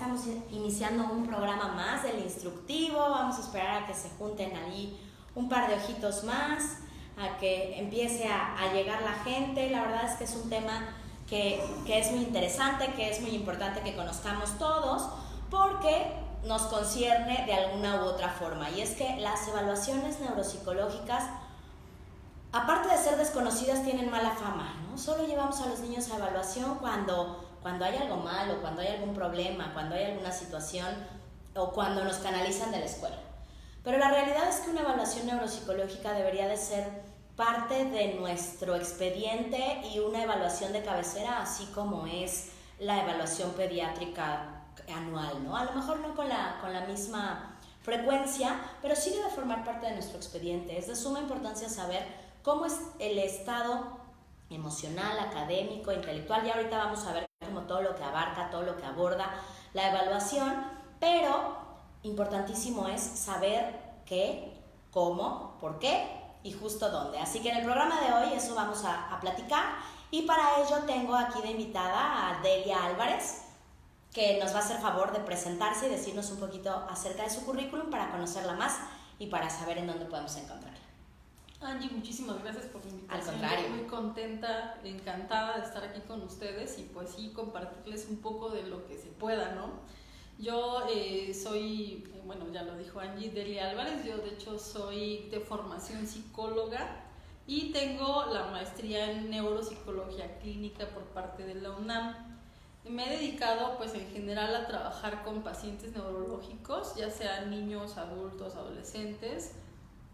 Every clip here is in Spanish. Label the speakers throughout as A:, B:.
A: estamos iniciando un programa más del instructivo. Vamos a esperar a que se junten ahí un par de ojitos más, a que empiece a llegar la gente. La verdad es que es un tema que es muy interesante, que es muy importante que conozcamos todos, porque nos concierne de alguna u otra forma. Y es que las evaluaciones neuropsicológicas, aparte de ser desconocidas, tienen mala fama, ¿no? Solo llevamos a los niños a evaluación cuando hay algo malo, cuando hay algún problema, cuando hay alguna situación o cuando nos canalizan de la escuela. Pero la realidad es que una evaluación neuropsicológica debería de ser parte de nuestro expediente y una evaluación de cabecera, así como es la evaluación pediátrica anual, ¿no? A lo mejor no con la misma frecuencia, pero sí debe formar parte de nuestro expediente. Es de suma importancia saber cómo es el estado emocional, académico, intelectual. Ya ahorita vamos a ver como todo lo que abarca, todo lo que aborda la evaluación, pero importantísimo es saber qué, cómo, por qué y justo dónde. Así que en el programa de hoy eso vamos a platicar, y para ello tengo aquí de invitada a Delia Álvarez, que nos va a hacer favor de presentarse y decirnos un poquito acerca de su currículum para conocerla más y para saber en dónde podemos encontrarla.
B: Angie, muchísimas gracias por la invitación.
A: Al contrario.
B: Estoy muy contenta, encantada de estar aquí con ustedes y pues sí, compartirles un poco de lo que se pueda, ¿no? Yo soy, bueno, ya lo dijo Angie, Delia Álvarez. Yo de hecho soy de formación psicóloga y tengo la maestría en neuropsicología clínica por parte de la UNAM. Me he dedicado pues en general a trabajar con pacientes neurológicos, ya sean niños, adultos, adolescentes,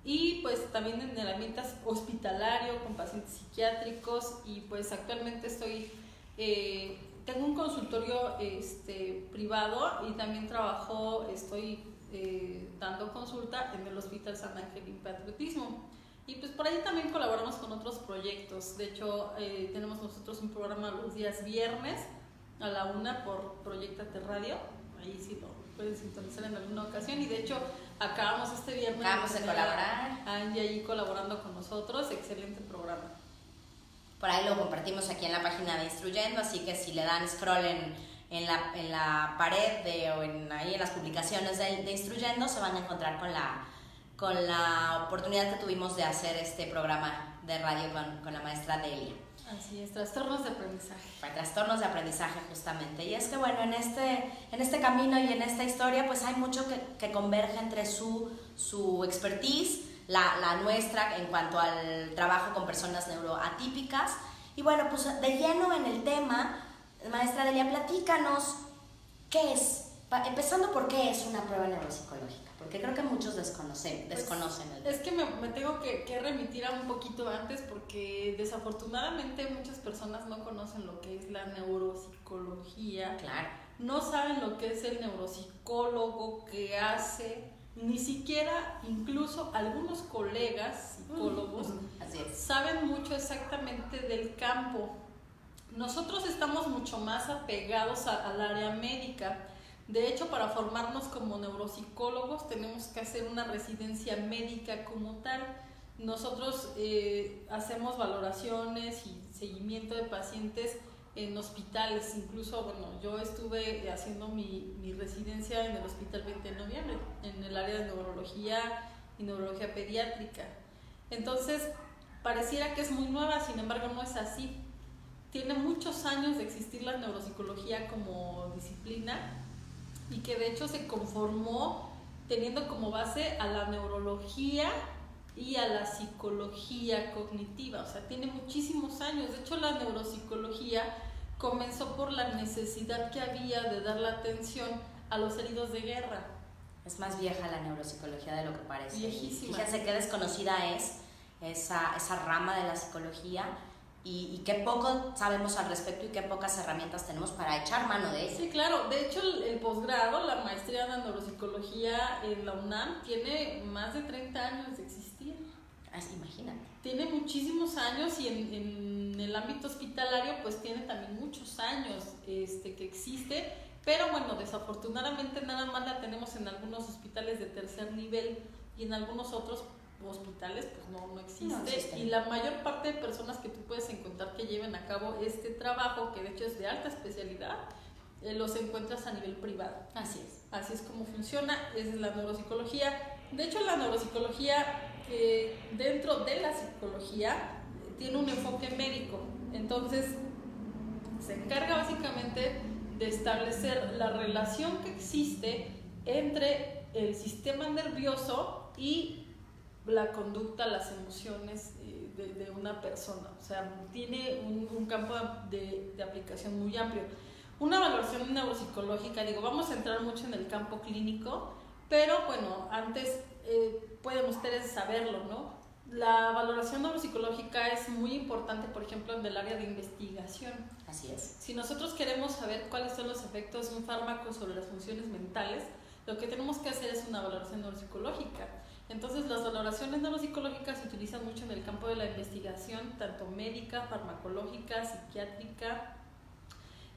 B: y pues también en el ambiente hospitalario con pacientes psiquiátricos. Y pues actualmente tengo un consultorio privado, y también estoy dando consulta en el Hospital San Ángel Patriotismo. Y pues por ahí también colaboramos con otros proyectos. De hecho, tenemos nosotros un programa los días viernes a la 1 por Proyectate Radio. Ahí sí lo pueden sintonizar en alguna ocasión. Y de hecho, acabamos este viernes.
A: Acabamos de colaborar.
B: Angie ahí colaborando con nosotros. Excelente programa.
A: Por ahí lo compartimos aquí en la página de Instruyendo, así que si le dan scroll en la pared ahí en las publicaciones de Instruyendo, se van a encontrar con la oportunidad que tuvimos de hacer este programa de radio con la maestra Delia.
B: Así es, trastornos de aprendizaje.
A: Para trastornos de aprendizaje, justamente. Y es que bueno, en este camino y en esta historia pues hay mucho que converge entre su expertise, la nuestra en cuanto al trabajo con personas neuroatípicas. Y bueno, pues de lleno en el tema, maestra Delia, platícanos qué es, empezando por qué es una prueba neuropsicológica, porque creo que muchos desconocen el tema.
B: Es que me tengo que remitir a un poquito antes, porque desafortunadamente muchas personas no conocen lo que es la neuropsicología.
A: Claro.
B: No saben lo que es el neuropsicólogo, qué hace. Ni siquiera, incluso algunos colegas psicólogos saben mucho exactamente del campo. Nosotros estamos mucho más apegados al área médica. De hecho, para formarnos como neuropsicólogos tenemos que hacer una residencia médica como tal. Nosotros hacemos valoraciones y seguimiento de pacientes en hospitales. Incluso, bueno, yo estuve haciendo mi residencia en el Hospital 20 de Noviembre, en el área de neurología y neurología pediátrica. Entonces, pareciera que es muy nueva, sin embargo no es así. Tiene muchos años de existir la neuropsicología como disciplina, y que de hecho se conformó teniendo como base a la neurología y a la psicología cognitiva. O sea, tiene muchísimos años. De hecho, la neuropsicología comenzó por la necesidad que había de dar la atención a los heridos de guerra.
A: Es más vieja la neuropsicología de lo que parece.
B: Viejísima.
A: Fíjense qué desconocida es esa rama de la psicología, y qué poco sabemos al respecto y qué pocas herramientas tenemos para echar mano de ella.
B: Sí, claro. De hecho, el posgrado, la maestría de neuropsicología en la UNAM, tiene más de 30 años de existir.
A: Imagínate.
B: Tiene muchísimos años, y en el ámbito hospitalario pues tiene también muchos años que existe, pero bueno, desafortunadamente nada más la tenemos en algunos hospitales de tercer nivel, y en algunos otros hospitales pues no existe. Y la mayor parte de personas que tú puedes encontrar que lleven a cabo este trabajo, que de hecho es de alta especialidad, los encuentras a nivel privado.
A: Así es.
B: Así es como funciona, es la neuropsicología. De hecho, la neuropsicología, dentro de la psicología, tiene un enfoque médico. Entonces, se encarga básicamente de establecer la relación que existe entre el sistema nervioso y la conducta, las emociones de una persona. O sea, tiene un campo de aplicación muy amplio. Una valoración neuropsicológica, vamos a entrar mucho en el campo clínico, pero bueno, antes pueden ustedes saberlo, ¿no? La valoración neuropsicológica es muy importante, por ejemplo, en el área de investigación.
A: Así es.
B: Si nosotros queremos saber cuáles son los efectos de un fármaco sobre las funciones mentales, lo que tenemos que hacer es una valoración neuropsicológica. Entonces, las valoraciones neuropsicológicas se utilizan mucho en el campo de la investigación, tanto médica, farmacológica, psiquiátrica.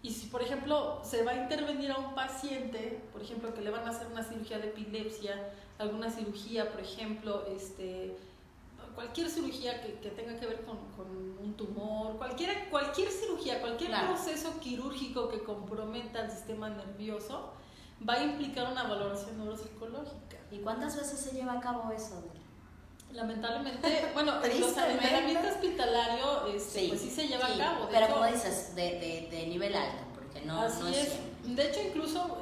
B: Y si, por ejemplo, se va a intervenir a un paciente, por ejemplo, que le van a hacer una cirugía de epilepsia, alguna cirugía, por ejemplo, cualquier cirugía que tenga que ver con un tumor, cualquier cirugía, cualquier proceso quirúrgico que comprometa el sistema nervioso, va a implicar una valoración neuropsicológica.
A: ¿Y cuántas veces se lleva a cabo eso?
B: Lamentablemente, bueno, en el ambiente hospitalario
A: sí,
B: pues sí se lleva a cabo.
A: Pero como dices, de nivel alto, porque no es siempre.
B: De hecho, incluso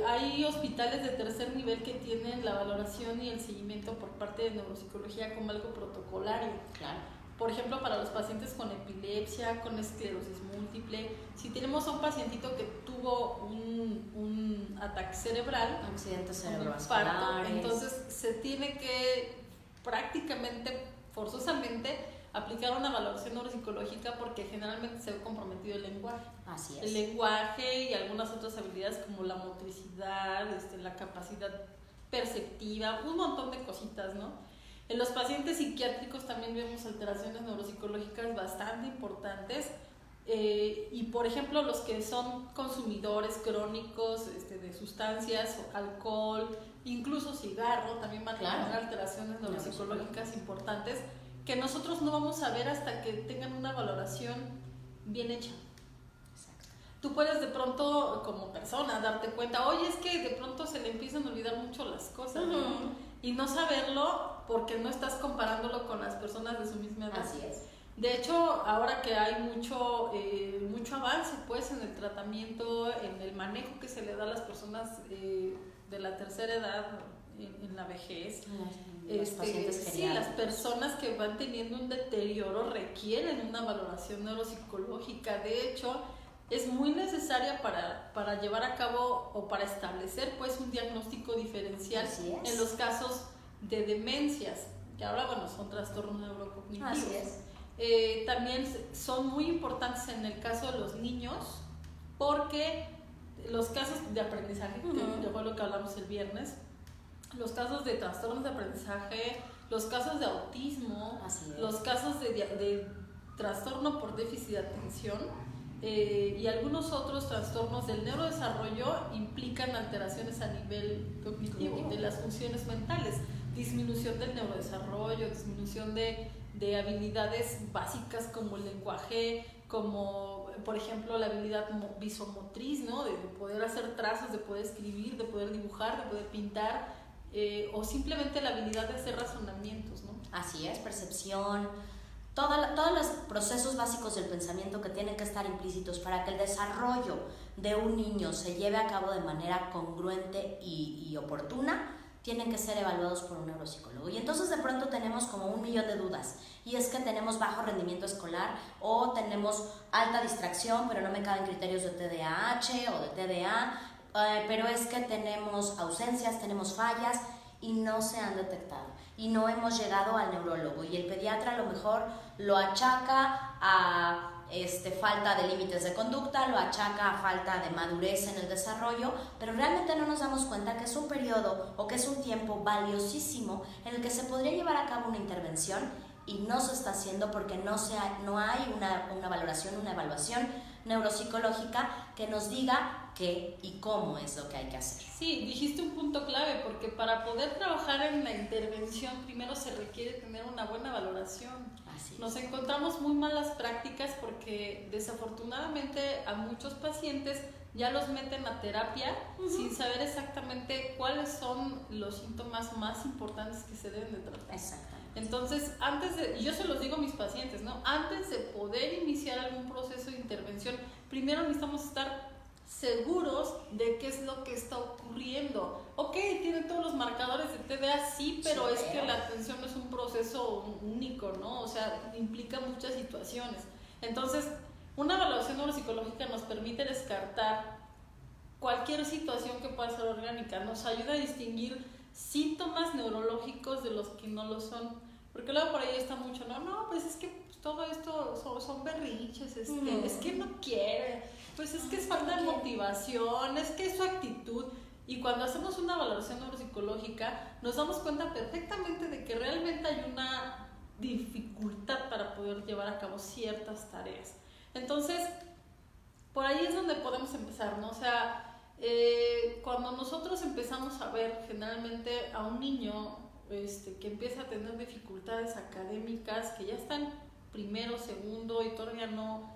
B: hay hospitales de tercer nivel que tienen la valoración y el seguimiento por parte de neuropsicología como algo protocolario.
A: Claro.
B: Por ejemplo, para los pacientes con epilepsia, con esclerosis múltiple, si tenemos a un pacientito que tuvo un ataque cerebral,
A: un accidente cerebrovascular,
B: entonces se tiene que prácticamente, forzosamente, aplicar una valoración neuropsicológica porque generalmente se ve comprometido el lenguaje.
A: Así es.
B: El lenguaje y algunas otras habilidades como la motricidad, la capacidad perceptiva, un montón de cositas, ¿no? En los pacientes psiquiátricos también vemos alteraciones neuropsicológicas bastante importantes y, por ejemplo, los que son consumidores crónicos de sustancias, alcohol, incluso cigarro, también van a tener alteraciones neuropsicológicas importantes que nosotros no vamos a ver hasta que tengan una valoración bien hecha.
A: Exacto.
B: Tú puedes de pronto, como persona, darte cuenta, oye, es que de pronto se le empiezan a olvidar mucho las cosas, ¿no? Y no saberlo porque no estás comparándolo con las personas de su misma edad.
A: Así es.
B: De hecho, ahora que hay mucho avance pues en el tratamiento, en el manejo que se le da a las personas de la tercera edad, en la vejez,
A: los pacientes
B: sí, las personas que van teniendo un deterioro requieren una valoración neuropsicológica. De hecho, es muy necesaria para llevar a cabo o para establecer pues un diagnóstico diferencial en los casos de demencias, que ahora bueno son trastornos neurocognitivos.
A: Así es.
B: También son muy importantes en el caso de los niños porque los casos de aprendizaje, que fue lo que hablamos el viernes, los casos de trastornos de aprendizaje, los casos de autismo, los casos de trastorno por déficit de atención y algunos otros trastornos del neurodesarrollo implican alteraciones a nivel cognitivo de las funciones mentales, disminución del neurodesarrollo, disminución de habilidades básicas como el lenguaje, como por ejemplo la habilidad visomotriz, ¿no? De poder hacer trazos, de poder escribir, de poder dibujar, de poder pintar, o simplemente la habilidad de hacer razonamientos, ¿no?
A: Así es, percepción, todos los procesos básicos del pensamiento que tienen que estar implícitos para que el desarrollo de un niño se lleve a cabo de manera congruente y oportuna, tienen que ser evaluados por un neuropsicólogo. Y entonces de pronto tenemos como 1.000.000 de dudas, y es que tenemos bajo rendimiento escolar o tenemos alta distracción, pero no me caben criterios de TDAH o de TDA, pero es que tenemos ausencias, tenemos fallas y no se han detectado y no hemos llegado al neurólogo, y el pediatra a lo mejor lo achaca a falta de límites de conducta, lo achaca a falta de madurez en el desarrollo, pero realmente no nos damos cuenta que es un periodo o que es un tiempo valiosísimo en el que se podría llevar a cabo una intervención y no se está haciendo porque no hay una valoración, una evaluación neuropsicológica que nos diga qué y cómo es lo que hay que hacer.
B: Sí, dijiste un punto clave, porque para poder trabajar en la intervención primero se requiere tener una buena valoración. Nos encontramos muy malas prácticas porque desafortunadamente a muchos pacientes ya los meten a terapia sin saber exactamente cuáles son los síntomas más importantes que se deben de tratar.
A: Exactamente.
B: Entonces, y yo se los digo a mis pacientes, ¿no? Antes de poder iniciar algún proceso de intervención, primero necesitamos estar seguros de qué es lo que está ocurriendo. Ok, tienen todos los marcadores de TDA, sí, pero es que la atención no es un proceso único, ¿no? O sea, implica muchas situaciones. Entonces, una evaluación neuropsicológica nos permite descartar cualquier situación que pueda ser orgánica, nos ayuda a distinguir síntomas neurológicos de los que no lo son, porque luego por ahí está mucho, no, pues es que todo esto son berrinches, es que no quiere, pues es que es falta de motivación, es que es su actitud. Y cuando hacemos una valoración neuropsicológica nos damos cuenta perfectamente de que realmente hay una dificultad para poder llevar a cabo ciertas tareas. Entonces, por ahí es donde podemos empezar, ¿no? O sea, cuando nosotros empezamos a ver generalmente a un niño que empieza a tener dificultades académicas, que ya está en primero, segundo y todavía no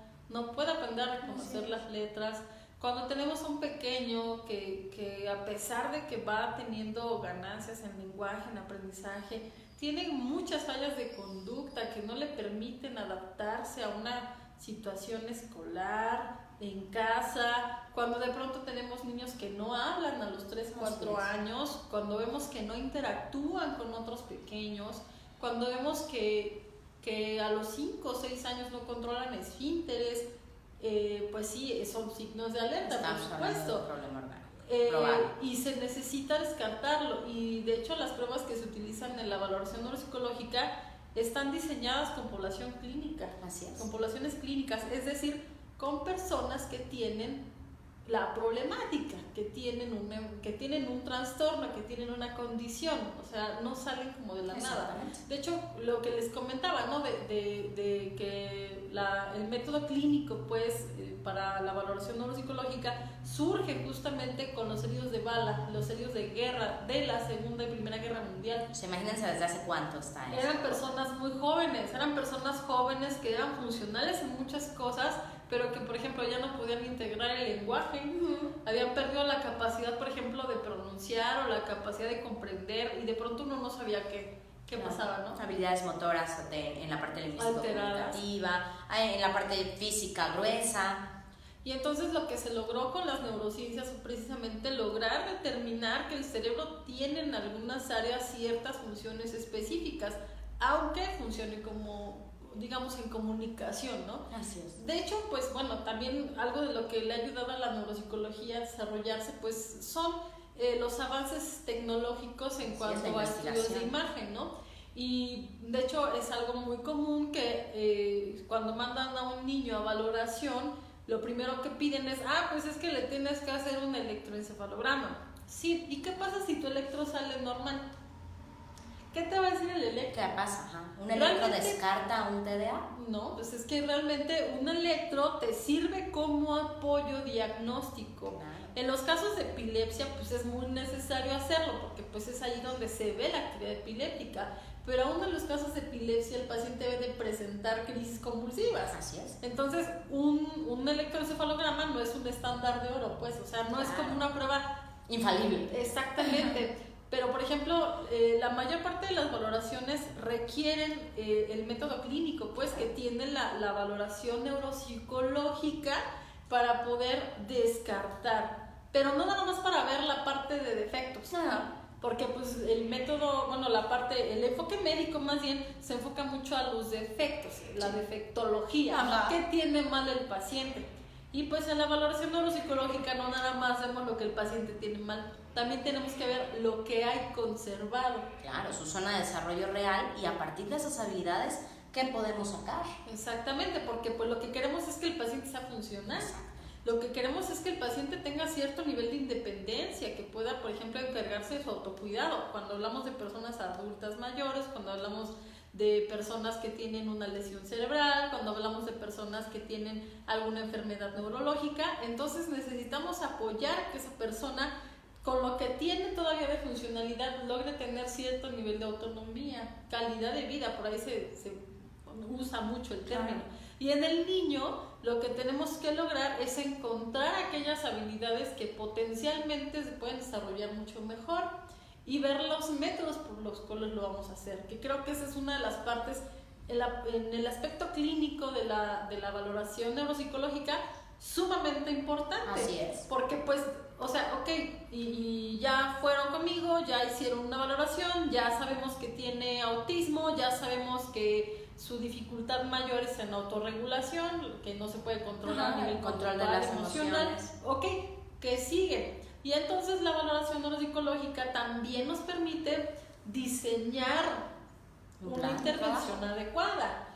B: puede aprender a reconocer las letras, cuando tenemos a un pequeño que a pesar de que va teniendo ganancias en lenguaje, en aprendizaje, tiene muchas fallas de conducta que no le permiten adaptarse a una situación escolar, en casa, cuando de pronto tenemos niños que no hablan a los 3, 4 años, cuando vemos que no interactúan con otros pequeños, cuando vemos que a los 5 o 6 años no controlan esfínteres, pues sí, son signos de alerta, por supuesto. Y se necesita descartarlo, y de hecho las pruebas que se utilizan en la valoración neuropsicológica están diseñadas con población clínica, con poblaciones clínicas, es decir, con personas que tienen la problemática, que tienen un trastorno, que tienen una condición, o sea, no salen como de la nada. De hecho, lo que les comentaba, ¿no? de que el método clínico, pues, para la valoración neuropsicológica surge justamente con los heridos de bala, los heridos de guerra de la Segunda y Primera Guerra Mundial.
A: Pues imagínense desde hace cuánto está eso.
B: Eran personas muy jóvenes, que eran funcionales en muchas cosas, pero que, por ejemplo, ya no podían integrar el lenguaje, habían perdido la capacidad, por ejemplo, de pronunciar o la capacidad de comprender, y de pronto uno no sabía qué pasaba, ¿no?
A: Habilidades motoras en la parte lingüístico-comunicativa, en la parte física gruesa.
B: Y entonces lo que se logró con las neurociencias fue precisamente lograr determinar que el cerebro tiene en algunas áreas ciertas funciones específicas, aunque funcione como, digamos, en comunicación, ¿no?
A: Así es.
B: De hecho, pues bueno, también algo de lo que le ha ayudado a la neuropsicología a desarrollarse, pues son los avances tecnológicos en cuanto a estudios de imagen, ¿no? Y de hecho es algo muy común que cuando mandan a un niño a valoración, lo primero que piden es, pues es que le tienes que hacer un electroencefalograma. Sí, ¿y qué pasa si tu electro sale normal? ¿Qué te va a decir el electro?
A: ¿Qué pasa? ¿Un electro descarta un TDA?
B: No, pues es que realmente un electro te sirve como apoyo diagnóstico.
A: Claro.
B: En los casos de epilepsia, pues es muy necesario hacerlo, porque pues es ahí donde se ve la actividad epiléptica. Pero aún en los casos de epilepsia, el paciente debe de presentar crisis convulsivas.
A: Así es.
B: Entonces, un electroencefalograma no es un estándar de oro, pues, o sea, no es como una prueba
A: infalible.
B: Exactamente. Pero, por ejemplo, la mayor parte de las valoraciones requieren el método clínico, pues, que tiene la valoración neuropsicológica para poder descartar. Pero no nada más para ver la parte de defectos, ¿no? Porque, pues, el método, bueno, el enfoque médico más bien se enfoca mucho a los defectos, la defectología, ¿no? ¿Qué tiene mal el paciente? Y pues en la valoración neuropsicológica no nada más vemos lo que el paciente tiene mal, también tenemos que ver lo que hay conservado.
A: Claro, su zona de desarrollo real, y a partir de esas habilidades, ¿qué podemos sacar?
B: Exactamente, porque pues lo que queremos es que el paciente sea funcional. Lo que queremos es que el paciente tenga cierto nivel de independencia, que pueda, por ejemplo, encargarse de su autocuidado. Cuando hablamos de personas adultas mayores, cuando hablamos de personas que tienen una lesión cerebral, cuando hablamos de personas que tienen alguna enfermedad neurológica, entonces necesitamos apoyar que esa persona, con lo que tiene todavía de funcionalidad, logre tener cierto nivel de autonomía, calidad de vida. Por ahí usa mucho el término. Y en el niño lo que tenemos que lograr es encontrar aquellas habilidades que potencialmente se pueden desarrollar mucho mejor y ver los métodos por los cuales lo vamos a hacer, que creo que esa es una de las partes en el aspecto clínico de la valoración neuropsicológica sumamente importante.
A: Así es.
B: Porque pues, o sea, ok, y ya fueron conmigo, ya hicieron una valoración, ya sabemos que tiene autismo, ya sabemos que su dificultad mayor es en autorregulación, que no se puede controlar a nivel
A: control de las emociones.
B: Ok, ¿qué sigue? Y entonces la valoración neuropsicológica también nos permite diseñar una intervención adecuada.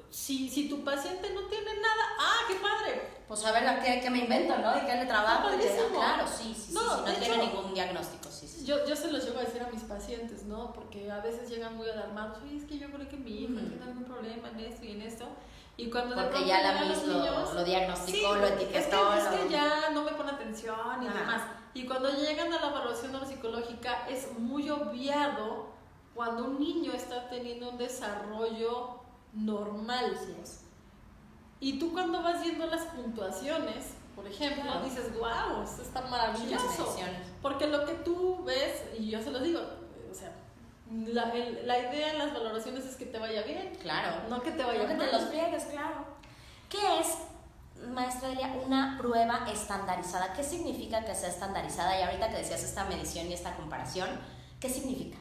B: Si tu paciente no tiene nada, ¡qué padre!
A: Pues a ver qué me invento, ¿no? ¿Y qué le trabajo? Claro, sí, si no tiene ningún diagnóstico, sí.
B: Yo se los llevo a decir a mis pacientes, ¿no? Porque a veces llegan muy alarmados, oye, es que yo creo que mi hija tiene algún problema en esto y en esto. Y cuando
A: porque ya la misma lo diagnosticó, lo etiquetó.
B: Es que ya no me pone atención y demás. Y cuando llegan a la evaluación neuropsicológica es muy obviado cuando un niño está teniendo un desarrollo normal.
A: Así es.
B: Y tú cuando vas viendo las puntuaciones, por ejemplo, dices, wow, esto está maravilloso. Porque lo que tú ves, y yo se lo digo, o sea, la idea en las valoraciones es que te vaya bien.
A: Claro.
B: No que te vaya mal.
A: No que te los pliegues, claro. ¿Qué es, maestra Delia, una prueba estandarizada? ¿Qué significa que sea estandarizada? Y ahorita que decías esta medición y esta comparación, ¿qué significa?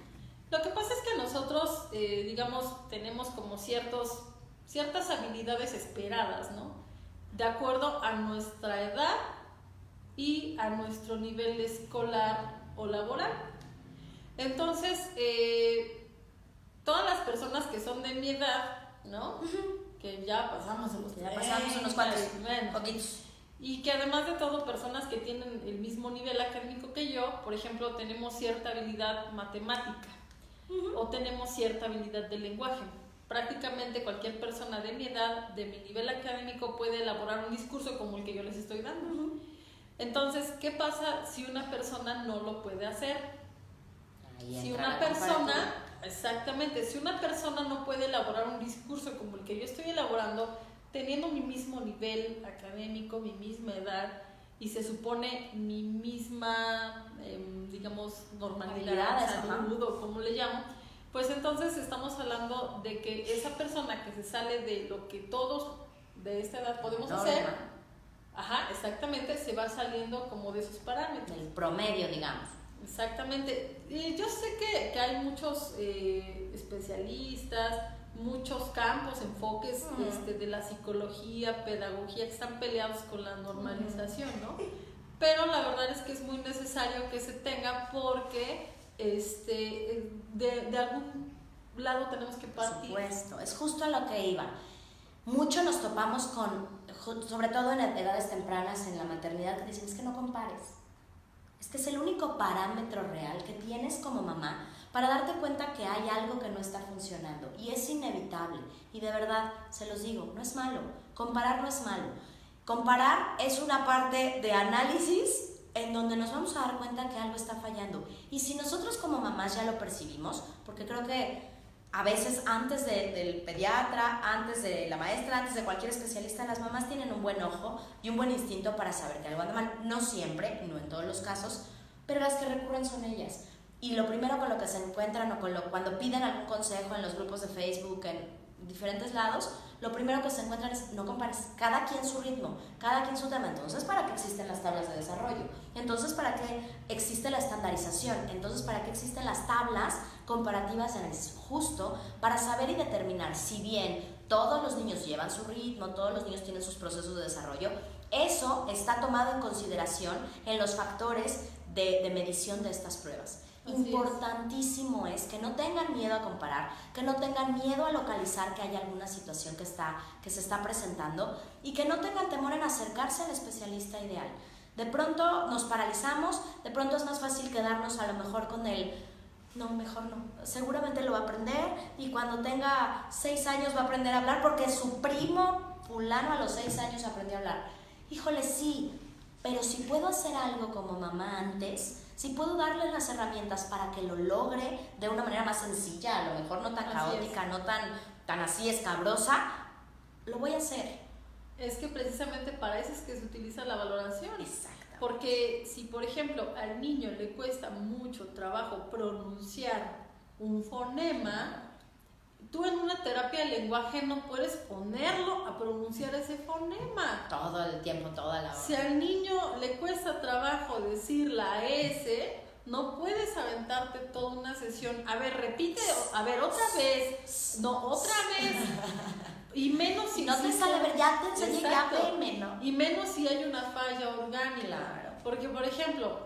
B: Lo que pasa es que nosotros, digamos, tenemos como ciertas habilidades esperadas, ¿no? De acuerdo a nuestra edad y a nuestro nivel escolar o laboral. Entonces, todas las personas que son de mi edad, ¿no? Que ya pasamos
A: unos cuantos poquitos.
B: Y que además de todo, personas que tienen el mismo nivel académico que yo, por ejemplo, tenemos cierta habilidad matemática o tenemos cierta habilidad de lenguaje. Prácticamente cualquier persona de mi edad, de mi nivel académico, puede elaborar un discurso como el que yo les estoy dando. Entonces, ¿qué pasa si una persona no lo puede hacer? Si una persona, exactamente, si una persona no puede elaborar un discurso como el que yo estoy elaborando, teniendo mi mismo nivel académico, mi misma edad, y se supone mi misma, digamos, normalidad, salud o como le llamo, pues entonces estamos hablando de que esa persona que se sale de lo que todos de esta edad podemos hacer, exactamente, se va saliendo como de esos parámetros.
A: El promedio, digamos.
B: Exactamente. Yo sé que hay muchos especialistas, muchos campos, enfoques de la psicología, pedagogía, que están peleados con la normalización, ¿no? Pero la verdad es que es muy necesario que se tenga porque de algún lado tenemos que partir.
A: Por supuesto, es justo a lo que iba. Mucho nos topamos con, sobre todo en edades tempranas, en la maternidad, que dicen, es que no compares. Es que es el único parámetro real que tienes como mamá para darte cuenta que hay algo que no está funcionando. Y es inevitable. Y de verdad, se los digo, no es malo. Comparar no es malo. Comparar es una parte de análisis en donde nos vamos a dar cuenta que algo está fallando. Y si nosotros como mamás ya lo percibimos, porque creo que a veces antes del pediatra, antes de la maestra, antes de cualquier especialista, las mamás tienen un buen ojo y un buen instinto para saber que algo anda mal. No siempre, no en todos los casos, pero las que recurren son ellas. Y lo primero con lo que se encuentran o cuando piden algún consejo en los grupos de Facebook, en diferentes lados, lo primero que se encuentran es no compares, cada quien su ritmo, cada quien su tema. Entonces, ¿para qué existen las tablas de desarrollo? Entonces, ¿para qué existe la estandarización? Entonces, ¿para qué existen las tablas comparativas de análisis? Justo para saber y determinar si bien todos los niños llevan su ritmo, todos los niños tienen sus procesos de desarrollo, eso está tomado en consideración en los factores de medición de estas pruebas. Importantísimo es que no tengan miedo a comparar, que no tengan miedo a localizar que hay alguna situación que se está presentando y que no tengan temor en acercarse al especialista ideal. De pronto nos paralizamos, de pronto es más fácil quedarnos a lo mejor con el no, mejor no, seguramente lo va a aprender y cuando tenga 6 años va a aprender a hablar porque su primo fulano a los 6 años aprendió a hablar. Híjole, sí, pero si puedo hacer algo como mamá antes, si puedo darle las herramientas para que lo logre de una manera más sencilla, a lo mejor no tan caótica, no tan tan así escabrosa, lo voy a hacer.
B: Es que precisamente para eso es que se utiliza la valoración.
A: Exacto.
B: Porque si, por ejemplo, al niño le cuesta mucho trabajo pronunciar un fonema, tú en una terapia de lenguaje no puedes ponerlo a pronunciar ese fonema.
A: Todo el tiempo, toda la hora.
B: Si al niño le cuesta trabajo decir la S, no puedes aventarte toda una sesión. A ver, repite, a ver, otra vez. No, otra vez. Y menos si
A: no te sale, a ver, ya te enseñé, ya veme, ¿no?
B: Y menos si hay una falla orgánica.
A: Claro.
B: Porque, por ejemplo,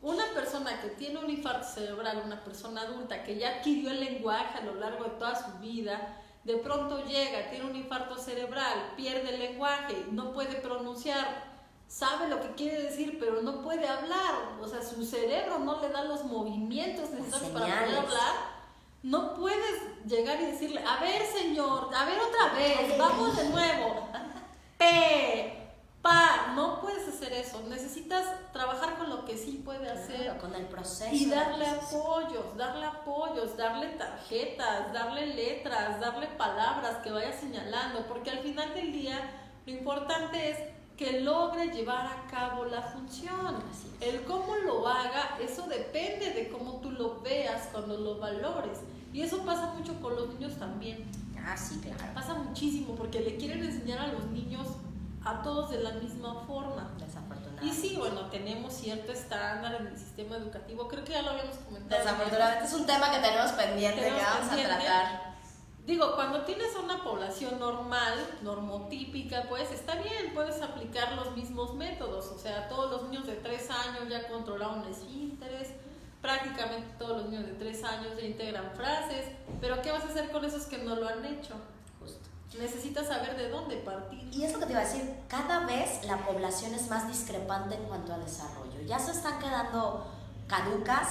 B: una persona que tiene un infarto cerebral, una persona adulta que ya adquirió el lenguaje a lo largo de toda su vida, de pronto llega, tiene un infarto cerebral, pierde el lenguaje, no puede pronunciar, sabe lo que quiere decir, pero no puede hablar. O sea, su cerebro no le da los movimientos necesarios para poder hablar. No puedes llegar y decirle, a ver señor, a ver otra vez, vamos de nuevo. P, pa, no puedes hacer eso. Necesitas trabajar con lo que sí puede hacer.
A: Claro, con el proceso.
B: Y darle apoyos, darle tarjetas, darle letras, darle palabras que vaya señalando. Porque al final del día, lo importante es que logre llevar a cabo la función. El cómo lo haga, eso depende de cómo tú lo veas cuando lo valores. Y eso pasa mucho con los niños también.
A: Ah, sí, claro.
B: Pasa muchísimo porque le quieren enseñar a los niños a todos de la misma forma.
A: Desafortunadamente.
B: Y sí, bueno, tenemos cierto estándar en el sistema educativo. Creo que ya lo habíamos comentado.
A: Desafortunadamente es un tema que tenemos pendiente, que vamos a tratar.
B: Digo, cuando tienes una población normal, normotípica, pues está bien, puedes aplicar los mismos métodos. O sea, todos los niños de 3 años ya controlaron esfínteres, prácticamente todos los niños de 3 años ya integran frases, pero ¿qué vas a hacer con esos que no lo han hecho?
A: Justo.
B: Necesitas saber de dónde partir.
A: Y es lo que te iba a decir, cada vez la población es más discrepante en cuanto a desarrollo. Ya se están quedando caducas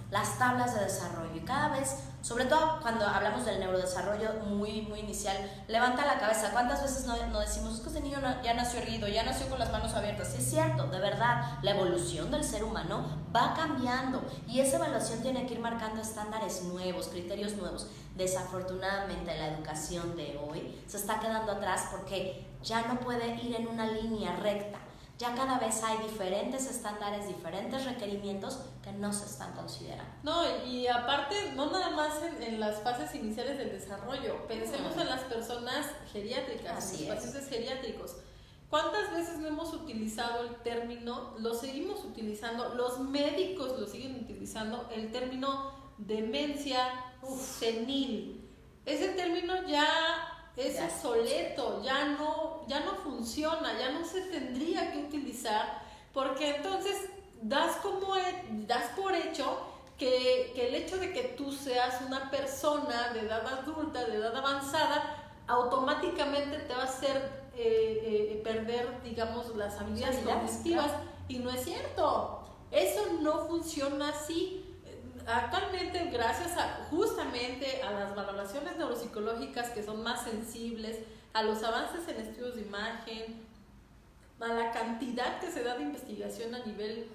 A: las tablas de desarrollo y cada vez, sobre todo cuando hablamos del neurodesarrollo muy inicial, levanta la cabeza. ¿Cuántas veces no decimos, es que este niño ya nació erguido, ya nació con las manos abiertas? Sí, es cierto, de verdad, la evolución del ser humano va cambiando y esa evaluación tiene que ir marcando estándares nuevos, criterios nuevos. Desafortunadamente la educación de hoy se está quedando atrás porque ya no puede ir en una línea recta. Ya cada vez hay diferentes estándares, diferentes requerimientos que no se están considerando.
B: No, y aparte, no nada más en las fases iniciales del desarrollo, pensemos en las personas geriátricas, en los pacientes geriátricos. ¿Cuántas veces no hemos utilizado el término, lo seguimos utilizando, los médicos lo siguen utilizando, el término demencia senil? Ese término ya es obsoleto, ya no funciona, ya no se tendría que utilizar, porque entonces das por hecho que el hecho de que tú seas una persona de edad adulta, de edad avanzada, automáticamente te va a hacer perder, digamos, las habilidades cognitivas, y no es cierto, eso no funciona así. Actualmente, gracias justamente a las valoraciones neuropsicológicas que son más sensibles, a los avances en estudios de imagen, a la cantidad que se da de investigación a nivel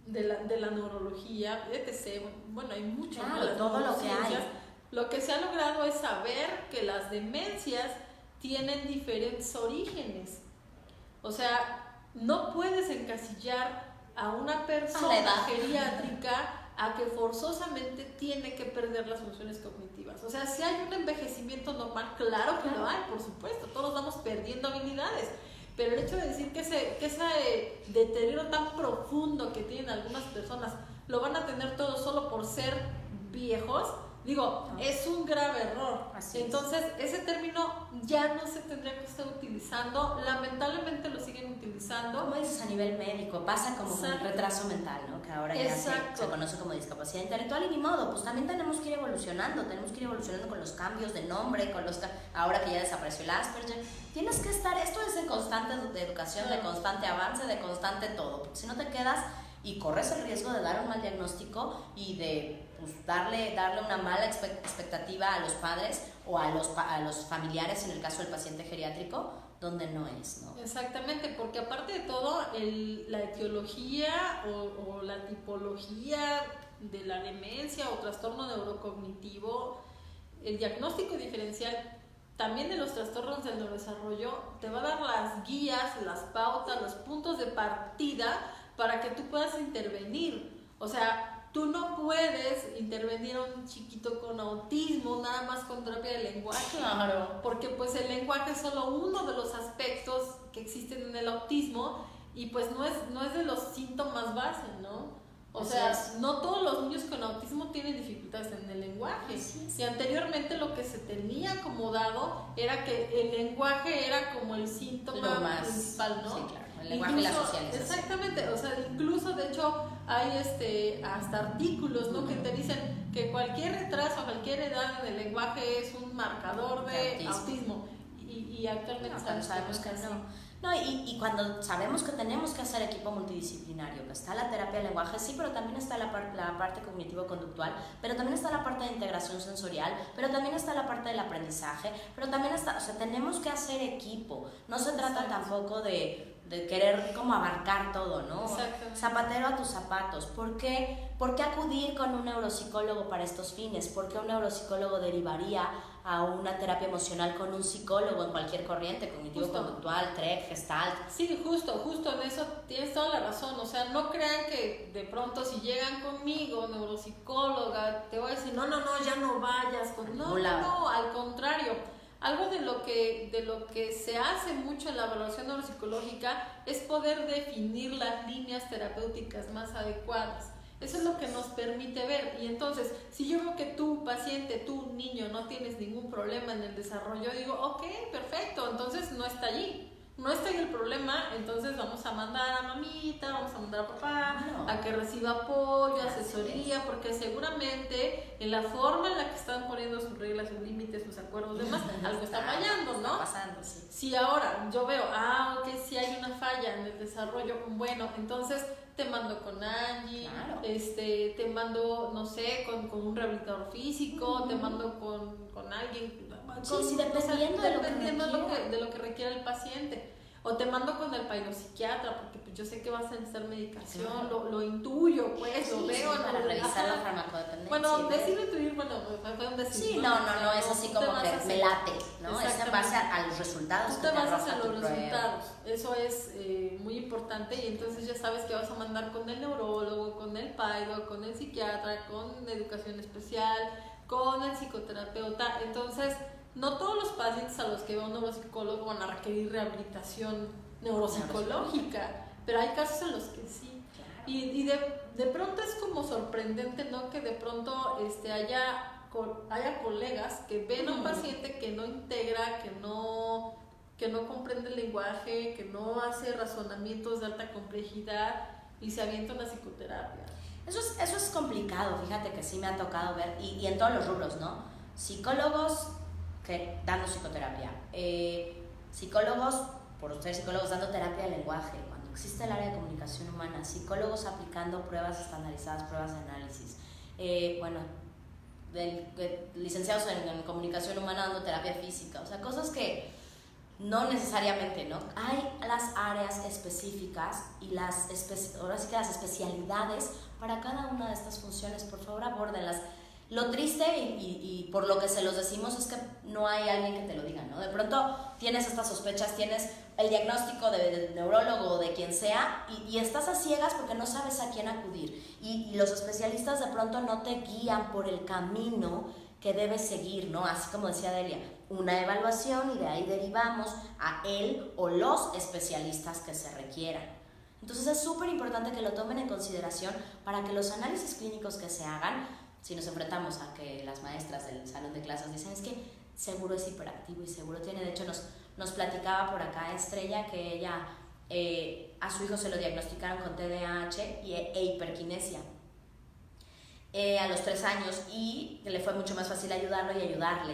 B: de la neurología, etc. Bueno, hay mucho.
A: Claro, todo lo que hay.
B: Lo que se ha logrado es saber que las demencias tienen diferentes orígenes. O sea, no puedes encasillar a una persona geriátrica a que forzosamente tiene que perder las funciones cognitivas. O sea, si hay un envejecimiento normal, claro que lo hay, por supuesto, todos vamos perdiendo habilidades, pero el hecho de decir que ese deterioro tan profundo que tienen algunas personas lo van a tener todos solo por ser viejos, digo, es un grave error. Entonces, ese término ya no se tendría que estar utilizando, lamentablemente lo siguen utilizando.
A: Como dices, a nivel médico, pasa como un retraso mental, ¿no? Que ahora ya se conoce como discapacidad intelectual, y ni modo, pues también tenemos que ir evolucionando con los cambios de nombre, ahora que ya desapareció el Asperger. Tienes que estar, esto es en constante de educación, de constante avance, de constante todo, porque si no te quedas y corres el riesgo de dar un mal diagnóstico y de darle una mala expectativa a los padres o a los familiares, en el caso del paciente geriátrico, donde no es, ¿no?
B: Exactamente, porque aparte de todo, la etiología o la tipología de la demencia o trastorno neurocognitivo el diagnóstico diferencial también de los trastornos del neurodesarrollo te va a dar las guías, las pautas, los puntos de partida para que tú puedas intervenir. O sea, tú no puedes intervenir a un chiquito con autismo nada más con terapia de lenguaje.
A: Claro.
B: Porque pues el lenguaje es solo uno de los aspectos que existen en el autismo y pues no es de los síntomas base, ¿no? O sea, no todos los niños con autismo tienen dificultades en el lenguaje. Y anteriormente lo que se tenía acomodado era que el lenguaje era como el síntoma principal, ¿no?
A: Sí, claro. El lenguaje y la socialización.
B: Exactamente, o sea, incluso de hecho hay hasta artículos, ¿no? Que te dicen que cualquier retraso, cualquier edad en el lenguaje es un marcador de autismo. Y actualmente
A: sabemos que no. No, y cuando sabemos que tenemos que hacer equipo multidisciplinario, que está la terapia de lenguaje, sí, pero también está la parte cognitivo-conductual, pero también está la parte de integración sensorial, pero también está la parte del aprendizaje, pero también está, o sea, tenemos que hacer equipo. No se trata tampoco de querer como abarcar todo, ¿no? Zapatero a tus zapatos. ¿Por qué acudir con un neuropsicólogo para estos fines? ¿Por qué un neuropsicólogo derivaría a una terapia emocional con un psicólogo en cualquier corriente, cognitivo-conductual, TREC, Gestalt?
B: Sí, justo en eso tienes toda la razón. O sea, no crean que de pronto si llegan conmigo, neuropsicóloga, te voy a decir, no, ya no vayas. No, al contrario. Algo de lo que se hace mucho en la evaluación neuropsicológica es poder definir las líneas terapéuticas más adecuadas. Eso es lo que nos permite ver. Y entonces, si yo veo que tú, paciente, tú, niño, no tienes ningún problema en el desarrollo, digo, ok, perfecto, entonces no está allí. No está ahí el problema, entonces vamos a mandar a mamita, vamos a mandar a papá a que reciba apoyo, asesoría, porque seguramente en la forma en la que están poniendo sus reglas, sus límites, sus acuerdos, demás, algo está fallando, ¿no?
A: Está pasando, sí.
B: Si ahora yo veo, ok, si hay una falla en el desarrollo, bueno, entonces te mando con Angie, te mando, no sé, con un rehabilitador físico, te mando con alguien.
A: Dependiendo
B: de lo que requiere el paciente. O te mando con el psiquiatra porque pues, yo sé que vas a necesitar medicación, lo intuyo, pues, lo veo.
A: Para revisar la farmacodependencia.
B: Bueno, decirlo intuir, fue un decir.
A: Sí, no, es así como que me late, ¿no? Es en base a los resultados.
B: Tú te basas en los resultados. Eso es muy importante y entonces ya sabes que vas a mandar con el neurólogo, con el con el psiquiatra, con educación especial, con el psicoterapeuta. Entonces, no todos los pacientes a los que va un neuropsicólogo van a requerir rehabilitación neuropsicológica, pero hay casos en los que sí. Y de pronto es como sorprendente, ¿no? Que de pronto haya colegas que ven a un paciente que no integra, que no comprende el lenguaje, que no hace razonamientos de alta complejidad y se avienta una psicoterapia.
A: Eso es complicado, fíjate que sí me ha tocado ver, y en todos los rubros, ¿no? Psicólogos dando psicoterapia, psicólogos, por ser psicólogos, dando terapia de lenguaje, cuando existe el área de comunicación humana, psicólogos aplicando pruebas estandarizadas, pruebas de análisis, licenciados en comunicación humana dando terapia física, o sea, cosas que no necesariamente, ¿no? Hay las áreas específicas y ahora sí que las especialidades para cada una de estas funciones. Por favor, abórdenlas. Lo triste y por lo que se los decimos es que no hay alguien que te lo diga, ¿no? De pronto tienes estas sospechas, tienes el diagnóstico del neurólogo o de quien sea y estás a ciegas porque no sabes a quién acudir. Y los especialistas de pronto no te guían por el camino que debes seguir, ¿no? Así como decía Delia, una evaluación y de ahí derivamos a él o los especialistas que se requieran. Entonces es súper importante que lo tomen en consideración para que los análisis clínicos que se hagan, si nos enfrentamos a que las maestras del salón de clases dicen es que seguro es hiperactivo y seguro tiene, de hecho nos platicaba por acá Estrella que ella a su hijo se lo diagnosticaron con TDAH e hiperquinesia a los 3 años y le fue mucho más fácil ayudarlo y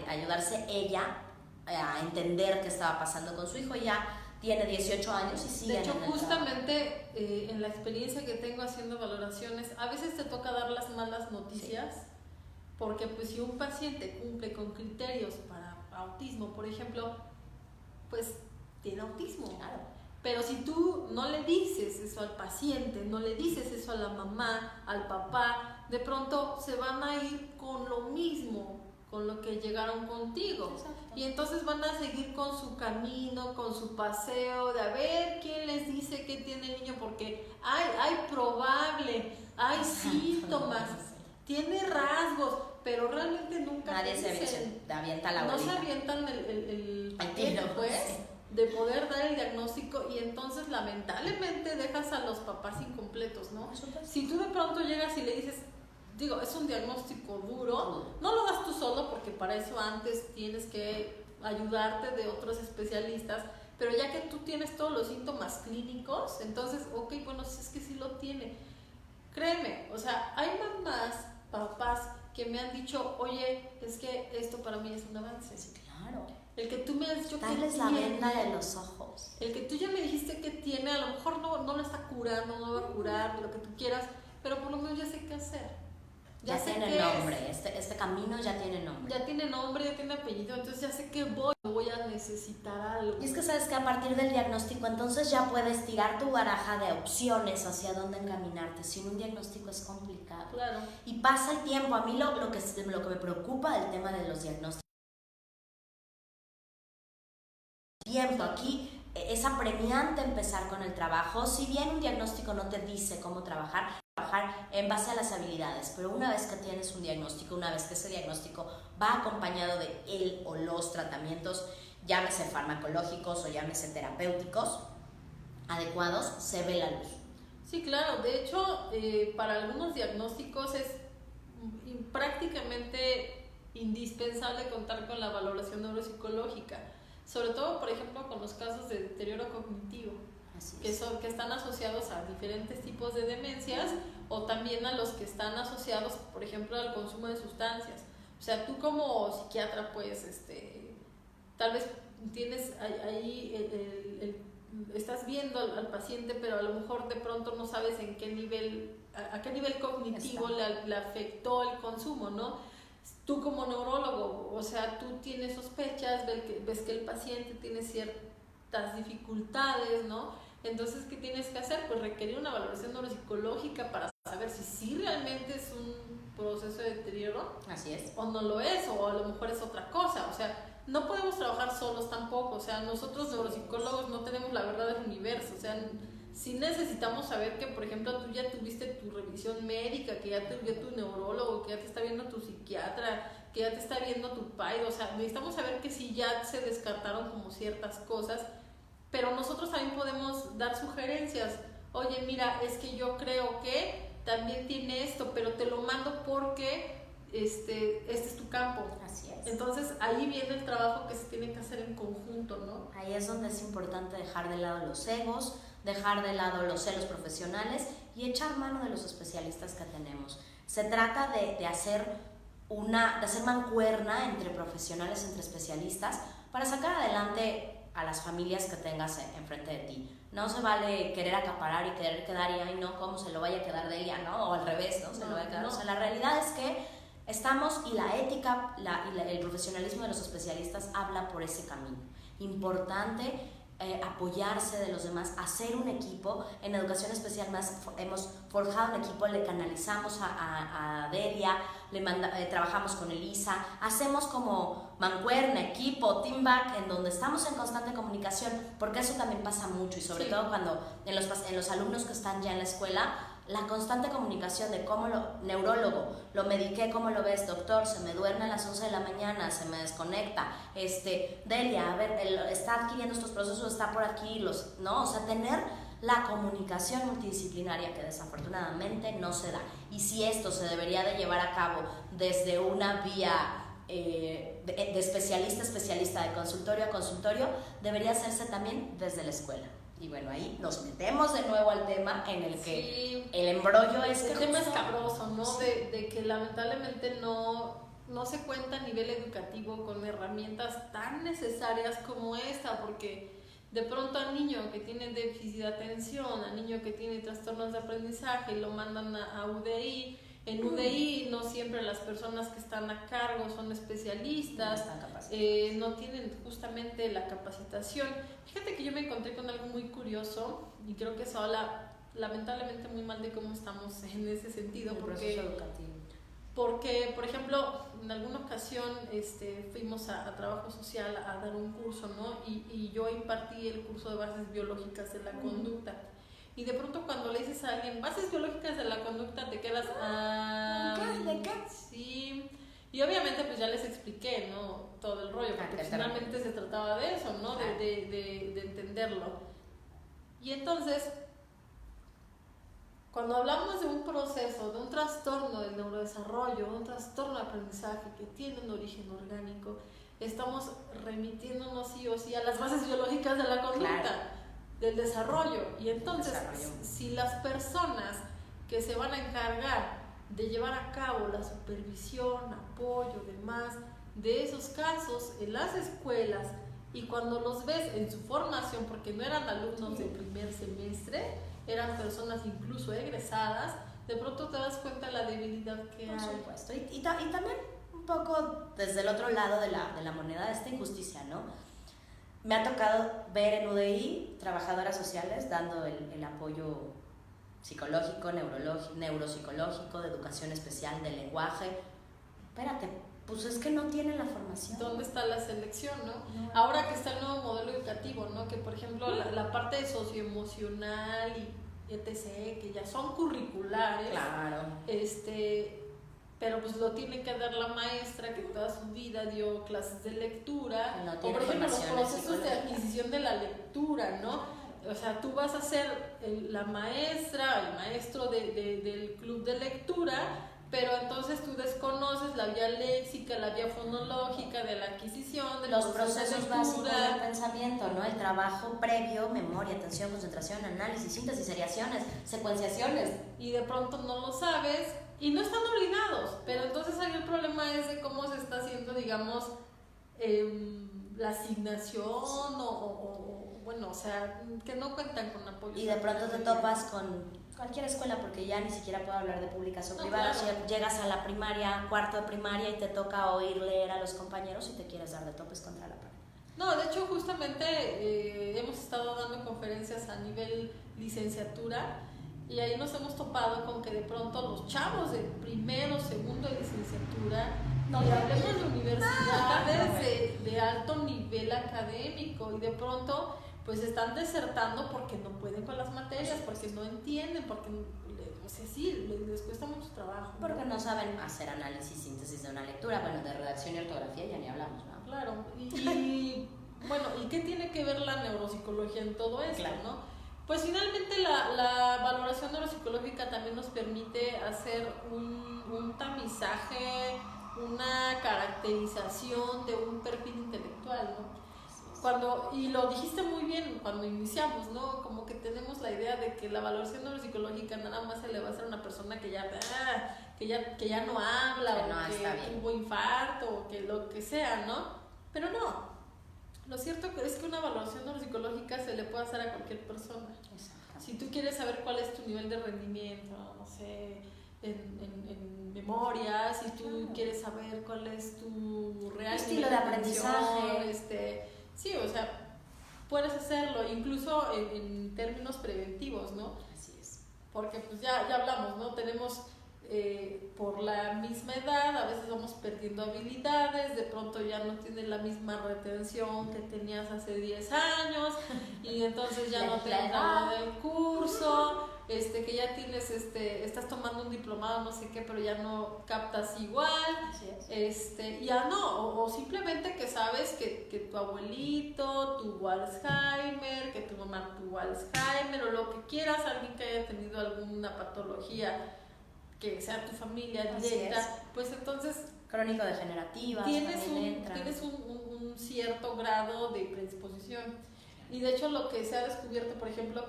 A: ayudarse ella a entender qué estaba pasando con su hijo. Ya tiene 18 años y sigue.
B: De hecho, justamente en la experiencia que tengo haciendo valoraciones, a veces te toca dar las malas noticias, sí. Porque pues si un paciente cumple con criterios para autismo, por ejemplo, pues tiene autismo. Claro. Pero si tú no le dices eso al paciente, no le dices eso a la mamá, al papá, de pronto se van a ir con lo mismo. con lo que llegaron contigo.
A: Exacto.
B: Y entonces van a seguir con su camino, con su paseo, de a ver quién les dice qué tiene el niño, porque hay probable, hay síntomas, tiene rasgos, pero realmente nunca
A: nadie se avienta la bolita.
B: No se avientan el
A: paquete,
B: pues,
A: sí,
B: de poder dar el diagnóstico, y entonces lamentablemente dejas a los papás incompletos, ¿no? Si tú de pronto llegas y le dices, digo, es un diagnóstico duro, no lo das tú solo, porque para eso antes tienes que ayudarte de otros especialistas, pero ya que tú tienes todos los síntomas clínicos, entonces, ok, bueno, si es que sí lo tiene. Créeme, o sea, hay mamás, papás que me han dicho, oye, es que esto para mí es un avance.
A: Sí, claro.
B: El que tú me has dicho
A: darles
B: que
A: la
B: tiene,
A: venda de los ojos.
B: El que tú ya me dijiste que tiene, a lo mejor no lo está curando, no lo va a curar, lo que tú quieras, pero por lo menos ya sé qué hacer.
A: Ya
B: sé
A: tiene nombre, este camino ya tiene nombre.
B: Ya tiene nombre, ya tiene apellido, entonces ya sé que voy a necesitar algo.
A: Y es que sabes que a partir del diagnóstico entonces ya puedes tirar tu baraja de opciones hacia dónde encaminarte. Sin un diagnóstico es complicado.
B: Claro.
A: Y pasa el tiempo. A mí lo que me preocupa del tema de los diagnósticos. Tiempo aquí es apremiante empezar con el trabajo. Si bien un diagnóstico no te dice cómo trabajar en base a las habilidades, pero una vez que tienes un diagnóstico, una vez que ese diagnóstico va acompañado de él o los tratamientos, llámese farmacológicos o llámese terapéuticos adecuados, se ve la luz.
B: Sí, claro. De hecho, para algunos diagnósticos es prácticamente indispensable contar con la valoración neuropsicológica, sobre todo, por ejemplo, con los casos de deterioro cognitivo, que están asociados a diferentes tipos de demencias, o también a los que están asociados, por ejemplo, al consumo de sustancias. O sea, tú como psiquiatra, pues, tal vez tienes ahí estás viendo al paciente, pero a lo mejor de pronto no sabes en qué nivel, a qué nivel cognitivo le afectó el consumo, ¿no? Tú como neurólogo, o sea, tú tienes sospechas, ves que el paciente tiene ciertas dificultades, ¿no? Entonces, ¿qué tienes que hacer? Pues requerir una valoración neuropsicológica para saber si sí realmente es un proceso de deterioro.
A: Así es.
B: O no lo es, o a lo mejor es otra cosa. O sea, no podemos trabajar solos tampoco. O sea, nosotros neuropsicólogos no tenemos la verdad del universo. O sea, sí necesitamos saber que, por ejemplo, tú ya tuviste tu revisión médica, que ya te vio tu neurólogo, que ya te está viendo tu psiquiatra, que ya te está viendo tu PAI. O sea, necesitamos saber que sí ya se descartaron como ciertas cosas, pero nosotros también podemos dar sugerencias. Oye, mira, es que yo creo que también tiene esto, pero te lo mando porque este es tu campo.
A: Así es.
B: Entonces ahí viene el trabajo que se tiene que hacer en conjunto, ¿no?
A: Ahí es donde es importante dejar de lado los egos, dejar de lado los celos profesionales y echar mano de los especialistas que tenemos. Se trata de hacer mancuerna entre profesionales, entre especialistas, para sacar adelante a las familias que tengas enfrente de ti. No se vale querer acaparar y querer quedar y, ay no, cómo se lo vaya a quedar de ella, ¿no? O al revés, ¿no? Se lo vaya a quedar. No. O sea, la realidad es que estamos, y la ética el profesionalismo de los especialistas habla por ese camino. Importante apoyarse de los demás, hacer un equipo. En educación especial más hemos forjado un equipo, le canalizamos a Delia, trabajamos con Elisa, hacemos como mancuerna, equipo, team back, en donde estamos en constante comunicación, porque eso también pasa mucho, y sobre todo cuando en los alumnos que están ya en la escuela, la constante comunicación de cómo neurólogo, lo mediqué, cómo lo ves, doctor, se me duerme a las 11 de la mañana, se me desconecta, Delia, a ver, está adquiriendo estos procesos, está por aquí, ¿no? O sea, tener la comunicación multidisciplinaria que desafortunadamente no se da. Y si esto se debería de llevar a cabo desde una vía de especialista a especialista, de consultorio a consultorio, debería hacerse también desde la escuela. Y bueno, ahí nos metemos de nuevo al tema en el que el embrollo es que
B: el tema es cabroso, ¿no? Sí. De que lamentablemente no se cuenta a nivel educativo con herramientas tan necesarias como esta, porque de pronto al niño que tiene déficit de atención, al niño que tiene trastornos de aprendizaje, lo mandan a UDI. En UDI no siempre las personas que están a cargo son especialistas, no tienen justamente la capacitación. Fíjate que yo me encontré con algo muy curioso, y creo que eso habla lamentablemente muy mal de cómo estamos en ese sentido,
A: el
B: porque
A: proceso educativo.
B: Porque, por ejemplo, en alguna ocasión fuimos a trabajo social a dar un curso, ¿no? Y yo impartí el curso de bases biológicas de la conducta. Y de pronto cuando le dices a alguien, bases biológicas de la conducta, te quedas,
A: ¿de qué?
B: Sí. Y obviamente pues ya les expliqué, ¿no? Todo el rollo, porque finalmente se trataba de eso, ¿no? De entenderlo. Y entonces, cuando hablamos de un proceso, de un trastorno del neurodesarrollo, un trastorno de aprendizaje que tiene un origen orgánico, estamos remitiéndonos sí o sí a las bases biológicas de la conducta, del desarrollo. Y entonces, si las personas que se van a encargar de llevar a cabo la supervisión, apoyo, demás, de esos casos en las escuelas, y cuando los ves en su formación, porque no eran alumnos de primer semestre, eran personas incluso egresadas, de pronto te das cuenta de la debilidad que hay.
A: Por supuesto. Y también un poco desde el otro lado de la moneda de esta injusticia, ¿no? Me ha tocado ver en UDI trabajadoras sociales dando el apoyo psicológico, neuropsicológico, de educación especial, de lenguaje. Espérate, pues es que no tienen la formación.
B: ¿Dónde está la selección, no? Ahora que está el nuevo modelo educativo, ¿no? Que por ejemplo la parte socioemocional y etc., que ya son curriculares.
A: Claro.
B: Pero pues lo tiene que dar la maestra que toda su vida dio clases de lectura.
A: No
B: o por ejemplo los procesos de adquisición de la lectura, ¿no? O sea, tú vas a ser la maestra, el maestro del club de lectura, pero entonces tú desconoces la vía léxica, la vía fonológica de la adquisición, de
A: los procesos básicos del pensamiento, ¿no? El trabajo previo, memoria, atención, concentración, análisis, síntesis, seriaciones, secuenciaciones.
B: Y de pronto no lo sabes y no están obligados, pero entonces ahí el problema es de cómo se está haciendo, digamos, la asignación bueno, o sea, que no cuentan con apoyo.
A: Y de pronto te topas con cualquier escuela, porque ya ni siquiera puedo hablar de públicas o privadas.
B: Claro.
A: Llegas a la primaria, cuarto de primaria, y te toca oír leer a los compañeros y te quieres dar de topes contra la pared.
B: No, de hecho, justamente hemos estado dando conferencias a nivel licenciatura y ahí nos hemos topado con que de pronto los chavos de primero, segundo de licenciatura, y hablemos de universidades de alto nivel académico, y de pronto pues están desertando porque no pueden con las materias, porque no entienden, porque o sea, sí, les cuesta mucho trabajo, ¿no?
A: Porque no saben hacer análisis, síntesis de una lectura, bueno, de redacción y ortografía ya ni hablamos, ¿no?
B: Claro, y bueno, ¿y qué tiene que ver la neuropsicología en todo esto,
A: claro,
B: no? Pues finalmente la valoración neuropsicológica también nos permite hacer un tamizaje, una caracterización de un perfil intelectual, ¿no? Y lo dijiste muy bien cuando iniciamos, ¿no? Como que tenemos la idea de que la valoración neuropsicológica nada más se le va a hacer a una persona que ya no habla, o que tuvo infarto, o que lo que sea, ¿no? Pero no. Lo cierto es que una evaluación neuropsicológica se le puede hacer a cualquier persona. Si tú quieres saber cuál es tu nivel de rendimiento, no sé, en memoria, si tú quieres saber cuál es tu real
A: estilo de aprendizaje,
B: sí, o sea, puedes hacerlo, incluso en términos preventivos, ¿no?
A: Así es.
B: Porque pues ya hablamos, ¿no? Tenemos por la misma edad, a veces vamos perdiendo habilidades, de pronto ya no tienes la misma retención que tenías hace 10 años, y entonces ya no te dan el curso, que ya tienes, estás tomando un diplomado, no sé qué, pero ya no captas igual, ya no, o simplemente que sabes que tu abuelito tuvo Alzheimer, que tu mamá tuvo Alzheimer, o lo que quieras, alguien que haya tenido alguna patología que sea tu familia directa, pues entonces
A: crónico-degenerativa,
B: tienes un cierto grado de predisposición. Y de hecho lo que se ha descubierto, por ejemplo,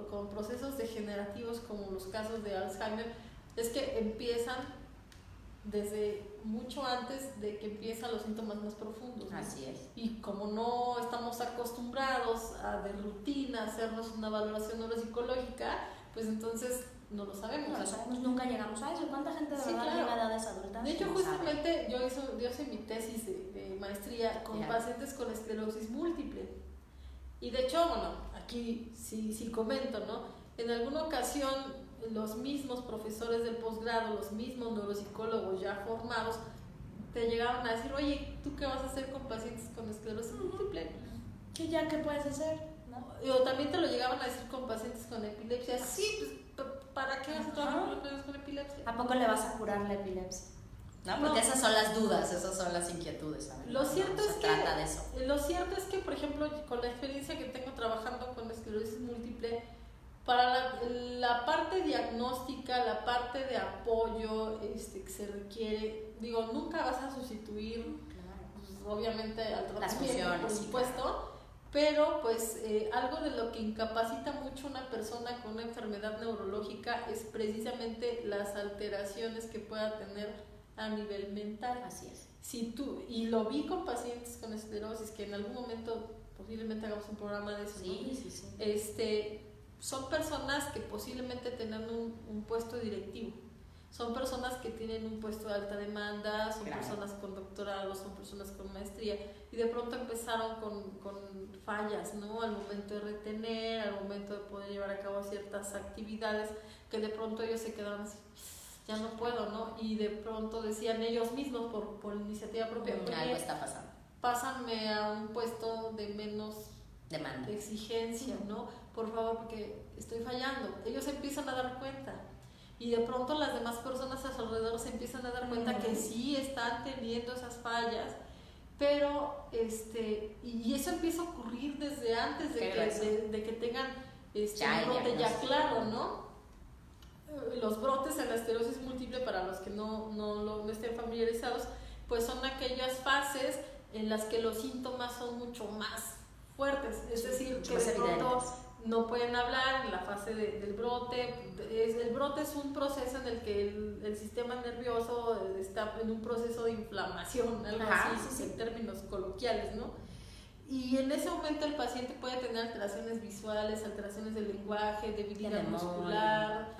B: con procesos degenerativos como los casos de Alzheimer, es que empiezan desde mucho antes de que empiezan los síntomas más profundos, ¿no?
A: Así es.
B: Y como no estamos acostumbrados a de rutina hacernos una valoración neuropsicológica, pues entonces no lo sabemos.
A: No lo sabemos, nunca llegamos a eso. ¿Cuánta gente de verdad llega a edades adultas?
B: De hecho, justamente yo hice mi tesis de maestría con pacientes con esclerosis múltiple. Y de hecho, bueno, aquí sí comento, ¿no? En alguna ocasión los mismos profesores del posgrado, los mismos neuropsicólogos ya formados, te llegaban a decir, oye, ¿tú qué vas a hacer con pacientes con esclerosis múltiple?
A: ¿Qué puedes hacer? ¿No?
B: O también te lo llegaban a decir con pacientes con epilepsia. Sí, pues, ¿para qué vas a trabajar con pacientes con epilepsia?
A: ¿A poco le vas a curar la epilepsia? No, porque esas son las dudas, esas son las inquietudes. ¿Sabes?
B: Lo cierto es que
A: trata de eso.
B: Lo cierto es que, por ejemplo, con la experiencia que tengo trabajando con esclerosis múltiple, para la parte diagnóstica, la parte de apoyo que se requiere, digo, nunca vas a sustituir, pues, obviamente, al tratamiento, por supuesto, pero pues algo de lo que incapacita mucho a una persona con una enfermedad neurológica es precisamente las alteraciones que pueda tener a nivel mental.
A: Así es.
B: Si tú, y lo vi con pacientes con esclerosis, que en algún momento posiblemente hagamos un programa de eso,
A: sí,
B: ¿no?
A: Sí.
B: Son personas que posiblemente tengan un puesto directivo, son personas que tienen un puesto de alta demanda, son personas con doctorado, son personas con maestría, y de pronto empezaron con fallas, ¿no? Al momento de retener, al momento de poder llevar a cabo ciertas actividades, que de pronto ellos se quedaban así, ya no puedo, ¿no? Y de pronto decían ellos mismos por iniciativa propia,
A: algo está pasando.
B: Pásame a un puesto de menos
A: demanda,
B: de exigencia, ¿no? Por favor, porque estoy fallando. Ellos se empiezan a dar cuenta y de pronto las demás personas a su alrededor se empiezan a dar cuenta que sí están teniendo esas fallas, pero y eso empieza a ocurrir desde antes de que tengan un brote ya claro, ¿no? Los brotes en la esclerosis múltiple, para los que no estén familiarizados, pues son aquellas fases en las que los síntomas son mucho más fuertes, es decir, que de pronto no pueden hablar en la fase del brote. El brote es un proceso en el que el sistema nervioso está en un proceso de inflamación, algo así, en términos coloquiales, ¿no? Y en ese momento el paciente puede tener alteraciones visuales, alteraciones del lenguaje, debilidad muscular,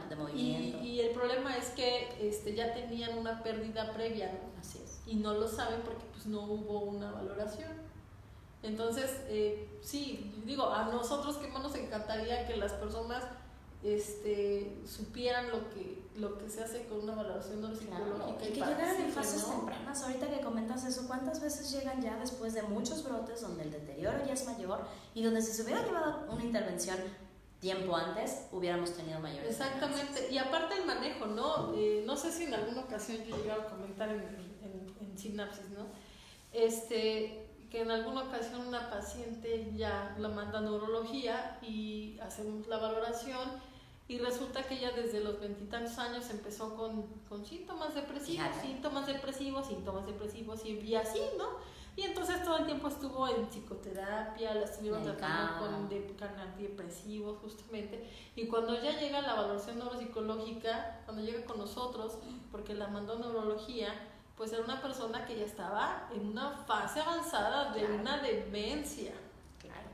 A: de movimiento.
B: Y el problema es que ya tenían una pérdida previa, ¿no?
A: Así es.
B: Y no lo saben porque pues no hubo una valoración. Entonces, sí, digo, a nosotros que más nos encantaría que las personas supieran lo que se hace con una valoración neuropsicológica.
A: Claro, y que llegan en fases tempranas. Ahorita que comentas eso, ¿cuántas veces llegan ya después de muchos brotes donde el deterioro ya es mayor y donde si se hubiera llevado una intervención tiempo antes, hubiéramos tenido mayores?
B: Exactamente, ganancias. Y aparte el manejo, ¿no? No sé si en alguna ocasión yo he llegado a comentar en Sinapsis, ¿no? Que en alguna ocasión una paciente ya la manda a neurología y hacemos la valoración y resulta que ella desde los 20 y tantos años empezó con síntomas depresivos y así, ¿no? Y entonces todo el tiempo estuvo en psicoterapia, la estuvieron tratando con antidepresivos justamente, y cuando ya llega la valoración neuropsicológica, cuando llega con nosotros, porque la mandó a neurología, pues era una persona que ya estaba en una fase avanzada de una demencia.
A: Claro.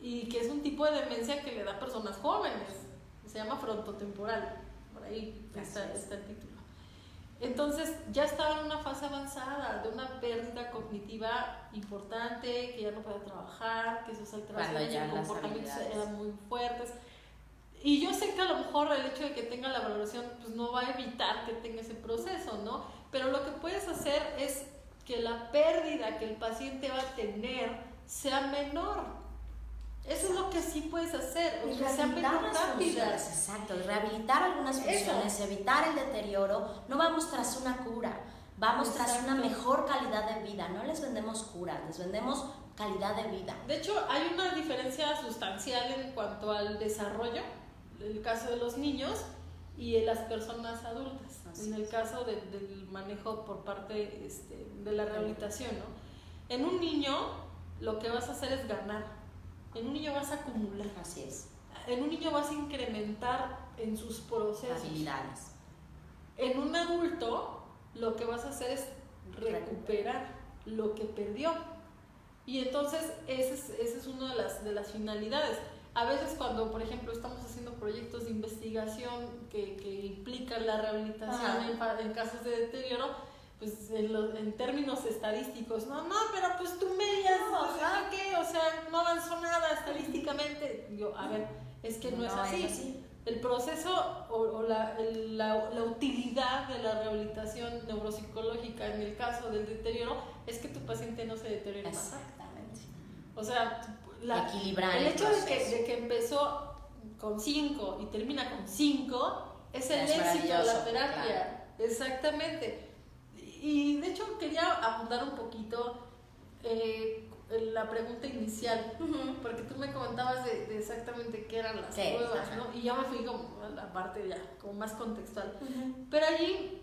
B: Y que es un tipo de demencia que le da a personas jóvenes. Se llama frontotemporal. Por ahí está el título. Entonces ya estaba en una fase avanzada de una pérdida cognitiva importante, que ya no podía trabajar, que sus alteraciones de comportamiento eran muy fuertes. Y yo sé que a lo mejor el hecho de que tenga la valoración pues no va a evitar que tenga ese proceso, ¿no? Pero lo que puedes hacer es que la pérdida que el paciente va a tener sea menor. Eso es lo que sí puedes hacer,
A: y
B: que sea menor rápida.
A: Exacto, rehabilitar algunas funciones, evitar el deterioro. No vamos tras una cura, vamos tras una mejor calidad de vida. No les vendemos cura, les vendemos calidad de vida.
B: De hecho, hay una diferencia sustancial en cuanto al desarrollo, en el caso de los niños y en las personas adultas. En el caso del manejo por parte de la rehabilitación, ¿no? En un niño lo que vas a hacer es ganar, en un niño vas a acumular.
A: Así es.
B: En un niño vas a incrementar en sus procesos.
A: Habilidades.
B: En un adulto lo que vas a hacer es recuperar lo que perdió. Y entonces esa es una de las finalidades. A veces cuando, por ejemplo, estamos haciendo proyectos de investigación que implican la rehabilitación en casos de deterioro, pues en términos estadísticos, no, pero pues tú medías, ¿qué? O sea, no avanzó nada estadísticamente. Yo, a ver, es que no es así. el proceso o la utilidad de la rehabilitación neuropsicológica en el caso del deterioro es que tu paciente no se deteriore más.
A: Exactamente.
B: O sea,
A: equilibrar
B: el hecho de que empezó con 5 y termina con 5 es el éxito de la terapia. Claro. Exactamente. Y de hecho quería abundar un poquito en la pregunta inicial, porque tú me comentabas de exactamente qué eran las pruebas, ¿no? Y ya me fui como a la parte ya como más contextual. Pero allí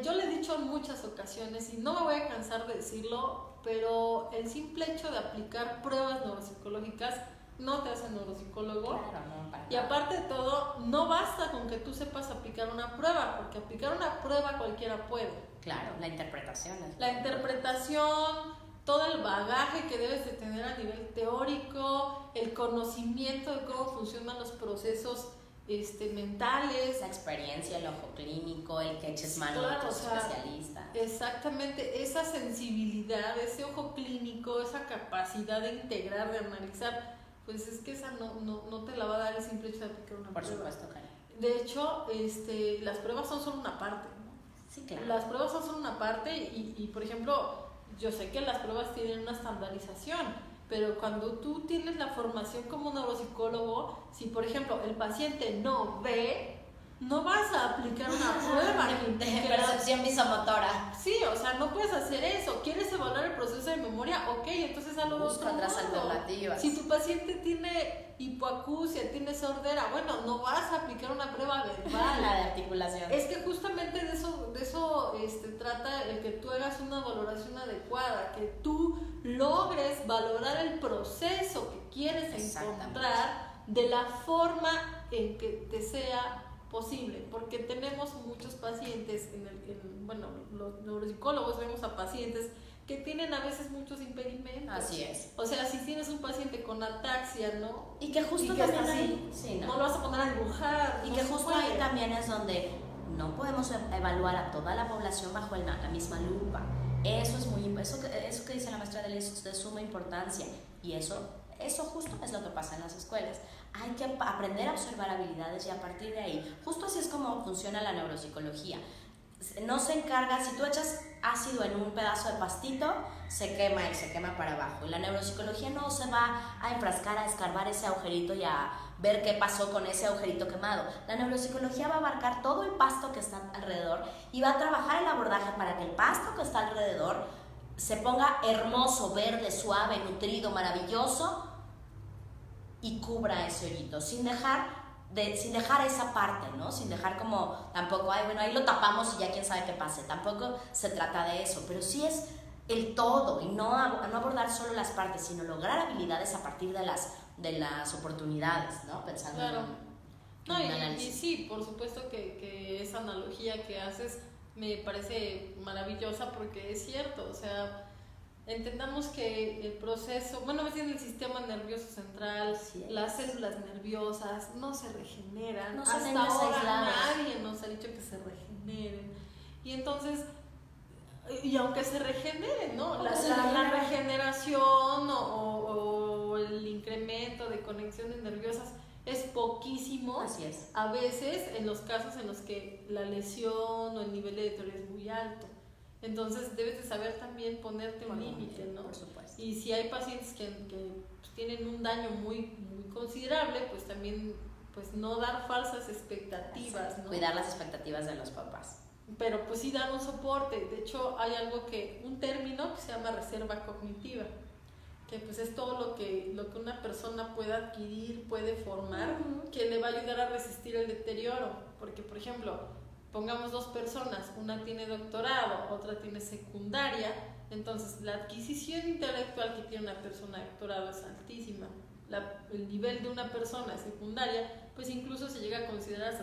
B: yo le he dicho en muchas ocasiones, y no me voy a cansar de decirlo, pero el simple hecho de aplicar pruebas neuropsicológicas no te hace neuropsicólogo.
A: Claro, no,
B: y aparte de todo, no basta con que tú sepas aplicar una prueba, porque aplicar una prueba cualquiera puede.
A: Claro, la interpretación.
B: La interpretación, todo el bagaje que debes de tener a nivel teórico, el conocimiento de cómo funcionan los procesos mentales.
A: La experiencia, el ojo clínico, el que eches mano a tus especialistas.
B: Exactamente, esa sensibilidad, ese ojo clínico, esa capacidad de integrar, de analizar, pues es que esa no te la va a dar el simple hecho de aplicar una prueba.
A: Por supuesto, Karen.
B: De hecho, las pruebas son solo una parte, ¿no?
A: Sí, claro.
B: Las pruebas son solo una parte y, por ejemplo, yo sé que las pruebas tienen una estandarización, pero cuando tú tienes la formación como neuropsicólogo, si por ejemplo el paciente no ve, no vas a aplicar una prueba
A: de percepción visomotora.
B: Sí, o sea, no puedes hacer eso. ¿Quieres evaluar el proceso de memoria? Ok, entonces hazlo de otro
A: otras
B: modo.
A: alternativas.
B: Si tu paciente tiene hipoacusia, tiene sordera, bueno, no vas a aplicar una prueba verbal.
A: La de articulación.
B: Es que justamente de eso trata el que tú hagas una valoración adecuada, que tú logres valorar el proceso que quieres encontrar de la forma en que te sea posible, porque tenemos muchos pacientes, los neuropsicólogos vemos a pacientes que tienen a veces muchos impedimentos.
A: Así es.
B: O sea, si tienes un paciente con ataxia, ¿no?
A: Y que justo también ahí,
B: no lo vas a poner a dibujar.
A: Y que justo ahí también es donde no podemos evaluar a toda la población bajo la misma lupa. Eso es eso que dice la maestra Delia es de suma importancia, y eso justo es lo que pasa en las escuelas. Hay que aprender a observar habilidades y a partir de ahí, justo así es como funciona la neuropsicología. No se encarga, si tú echas ácido en un pedazo de pastito, se quema y se quema para abajo. Y la neuropsicología no se va a enfrascar a escarbar ese agujerito y a ver qué pasó con ese agujerito quemado. La neuropsicología va a abarcar todo el pasto que está alrededor y va a trabajar el abordaje para que el pasto que está alrededor se ponga hermoso, verde, suave, nutrido, maravilloso, y cubra ese hoyito, sin dejar esa parte, ¿no? Sin dejar como tampoco, ahí lo tapamos y ya quién sabe qué pase. Tampoco se trata de eso, pero sí es el todo y no abordar solo las partes, sino lograr habilidades a partir de las oportunidades, ¿no? Pensando en un análisis.
B: Y sí, por supuesto que esa analogía que haces me parece maravillosa porque es cierto, o sea, entendamos que el proceso, más bien el sistema nervioso central, las células nerviosas no se regeneran.
A: No son
B: hasta ahora nadie nos ha dicho que se regeneren. Y entonces, y aunque se regeneren, ¿no? La regeneración o el incremento de conexiones nerviosas es poquísimo.
A: Así es.
B: A veces en los casos en los que la lesión o el nivel de deterioro es muy alto. Entonces debes de saber también ponerte un límite, ¿no?
A: Por supuesto.
B: Y si hay pacientes que tienen un daño muy, muy considerable, pues también no dar falsas expectativas, ¿no?
A: Cuidar las expectativas de los papás.
B: Pero pues sí dar un soporte. De hecho hay un término que se llama reserva cognitiva, que pues es todo lo que una persona puede adquirir, puede formar, que le va a ayudar a resistir el deterioro. Porque por ejemplo, pongamos dos personas, una tiene doctorado, otra tiene secundaria, entonces la adquisición intelectual que tiene una persona de doctorado es altísima. El nivel de una persona secundaria, pues incluso se llega a considerar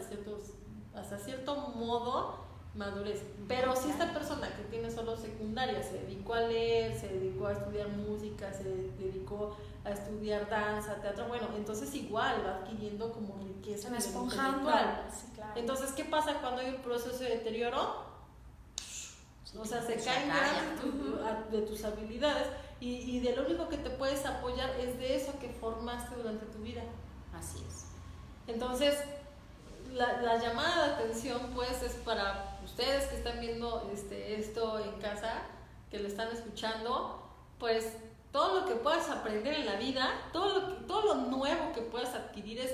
B: hasta cierto modo madurez. Pero si esta persona que tiene solo secundaria se dedicó a leer, se dedicó a estudiar música, se dedicó a estudiar danza, teatro, bueno, entonces igual va adquiriendo como riqueza intelectual.
A: Sí, claro.
B: Entonces, ¿qué pasa cuando hay un proceso de deterioro? O sea, se caen de tus habilidades y de lo único que te puedes apoyar es de eso que formaste durante tu vida.
A: Así es.
B: Entonces, la llamada de atención pues es para ustedes que están viendo esto en casa, que lo están escuchando, pues todo lo que puedas aprender en la vida, todo lo nuevo que puedas adquirir es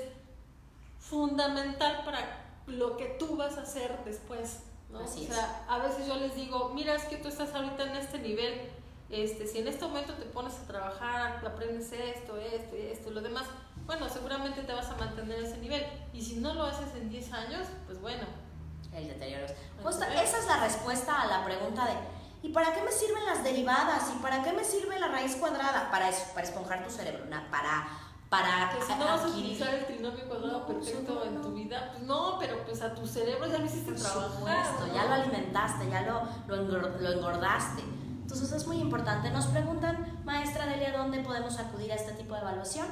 B: fundamental para lo que tú vas a hacer después, ¿no?
A: Así
B: o sea, a veces yo les digo, mira, es que tú estás ahorita en este nivel, si en este momento te pones a trabajar, aprendes esto y esto, lo demás, bueno, seguramente te vas a mantener ese nivel, y si no lo haces en 10 años, pues bueno.
A: El deterioro. Justo, esa es la respuesta a la pregunta de ¿y para qué me sirven las derivadas? ¿Y para qué me sirve la raíz cuadrada? Para eso, para esponjar tu cerebro, para
B: que si no vas a utilizar el trinomio cuadrado perfecto en tu vida, pues no, pero pues a tu cerebro ya lo hiciste trabajar, ¿no?
A: Ya lo alimentaste, ya lo engordaste. Entonces es muy importante. Nos preguntan, maestra Delia, ¿dónde podemos acudir a este tipo de evaluación?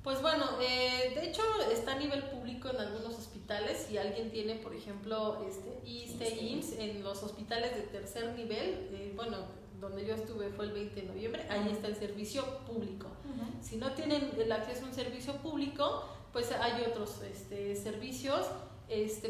B: Pues bueno, de hecho está a nivel público en algunos hospitales. Si alguien tiene, por ejemplo, IMSS en los hospitales de tercer nivel, bueno, donde yo estuve fue el 20 de noviembre, ahí está el servicio público. Si no tienen el acceso a un servicio público, pues hay otros servicios.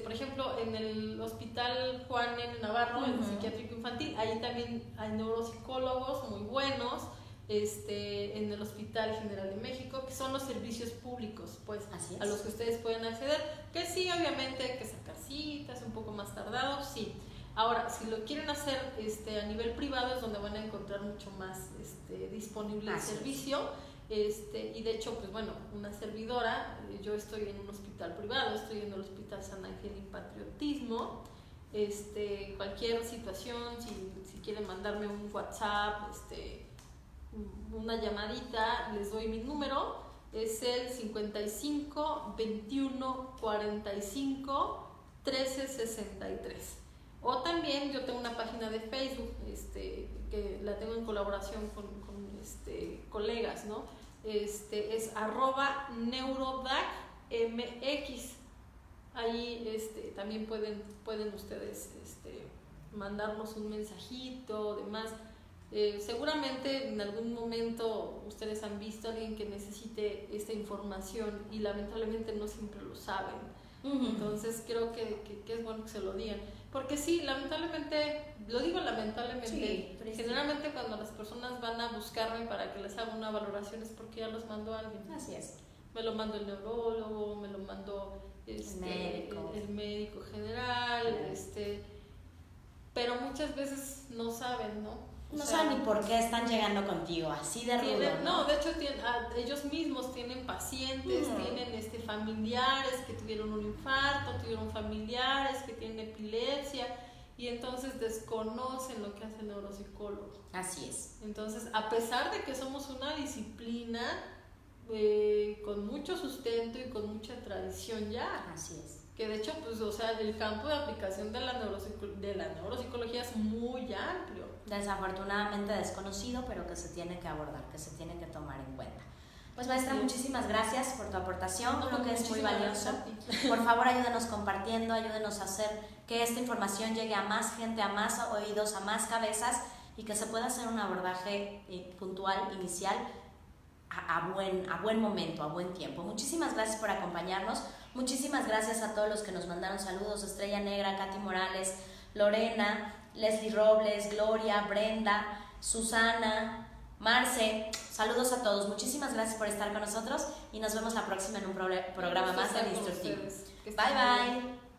B: Por ejemplo, en el Hospital Juan N. Navarro, el psiquiátrico infantil, ahí también hay neuropsicólogos muy buenos. En el Hospital General de México, que son los servicios públicos, pues, a los que ustedes pueden acceder, que sí, obviamente hay que sacar citas, un poco más tardado, sí. Ahora, si lo quieren hacer a nivel privado, es donde van a encontrar mucho más disponible el servicio. Y de hecho, pues bueno, una servidora, yo estoy en un hospital privado, estoy en el Hospital San Ángel y Patriotismo. Cualquier situación, si quieren mandarme un WhatsApp, una llamadita, les doy mi número, es el 55 21 45 13 63. O también yo tengo una página de Facebook, que la tengo en colaboración con colegas, ¿no? Es @neurodacmx. Ahí también pueden ustedes mandarnos un mensajito, demás. Seguramente en algún momento ustedes han visto a alguien que necesite esta información y lamentablemente no siempre lo saben. Entonces creo que es bueno que se lo digan, porque sí, lamentablemente, lo digo lamentablemente, sí, generalmente cuando las personas van a buscarme para que les haga una valoración es porque ya los mandó alguien.
A: Así es.
B: Me lo mandó el neurólogo, me lo mandó el médico general, pero muchas veces no saben, ¿no?
A: No saben ni por qué están llegando contigo, así de rudo,
B: ¿no? De hecho, ellos mismos tienen pacientes, tienen familiares que tuvieron un infarto, tuvieron familiares que tienen epilepsia, y entonces desconocen lo que hace el neuropsicólogo.
A: Así es.
B: Entonces, a pesar de que somos una disciplina con mucho sustento y con mucha tradición ya.
A: Así es.
B: Que de hecho, pues, o sea, el campo de aplicación de la neuropsicología es muy amplio.
A: Desafortunadamente desconocido, pero que se tiene que abordar, que se tiene que tomar en cuenta. Pues maestra, muchísimas gracias por tu aportación, creo que es muy valioso. Por favor, ayúdenos compartiendo, ayúdenos a hacer que esta información llegue a más gente, a más oídos, a más cabezas, y que se pueda hacer un abordaje puntual, inicial, a buen momento, a buen tiempo. Muchísimas gracias por acompañarnos. Muchísimas gracias a todos los que nos mandaron saludos: Estrella Negra, Katy Morales, Lorena, Leslie Robles, Gloria, Brenda, Susana, Marce. Saludos a todos. Muchísimas gracias por estar con nosotros y nos vemos la próxima en un programa más del Instructivo. Bye, bye.